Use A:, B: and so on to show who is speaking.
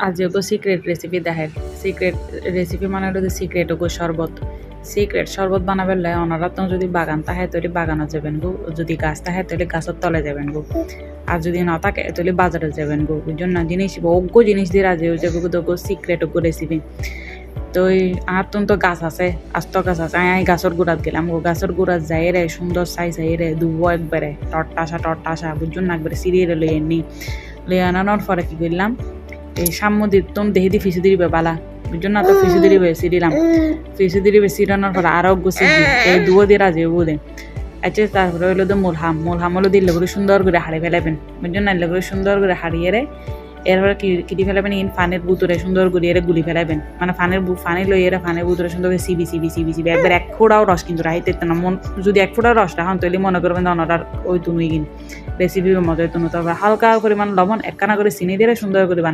A: আজ ওকে secret recipe দেখেন। Secret recipe মানে হলো সিক্রেট ওকে শরবত। সিক্রেট শরবত বানাবার লাই ওনারা তো যদি বাগান থাকে তাহলে বাগানো যাবেন গো, যদি গাছ থাকে তাহলে গাছের তলে যাবেন গো, আর যদি না থাকে তাহলে বাজারে যাবেন গো। ওই জন্য জিনিস অজ্ঞ জিনিস দিয়ে রাজি হয়ে যাবে তো সিক্রেট ওকে রেসিপি। তো আর তো গাছ আছে, আস্ত গাছ আছে, আমি গাছের গোড়াত গেলাম গো, গাছের গোড়াত যাই রে সুন্দর সাই রে দুবো একবারে টট্টাসা বুঝুন না একবারে সিরিয়ে লই এমনি লই আনানোর পরে কি করলাম, এই সাম্য দিতম দেহে দি ফিসে দিবে বালা বুঝুন না, তো ফিসে দিবে সিরিলাম, ফিসে দিবে সিরানোর পরে আরো গুছি এই দুবো দিয়ে রাজি বুঝে। আচ্ছা তারপরে হইলো তো মূলহাম হলো দিলে করে সুন্দর করে হারিয়ে ফেলাবেন বুঝুন না, এলে করে সুন্দর করে হারিয়ে রে এরপরে কিটি ফেলাবেন ইন ফানের বুতরে সুন্দর করে এর গুলি ফেলাবেন, মানে ফানি লই এর ফানের বুতরে সুন্দর করে সিবি একবার এক ফোঁটাও রস কিন্তু রাইতে না মন, যদি এক ফোঁটাও রস রাখান তাহলে মনে করবেন অনার ওই তুমি কিন রেসিপির মতো তুমি, তবে হালকা পরিমাণ লবণ একখানা করে চিনি দিয়ে সুন্দর করে বানাই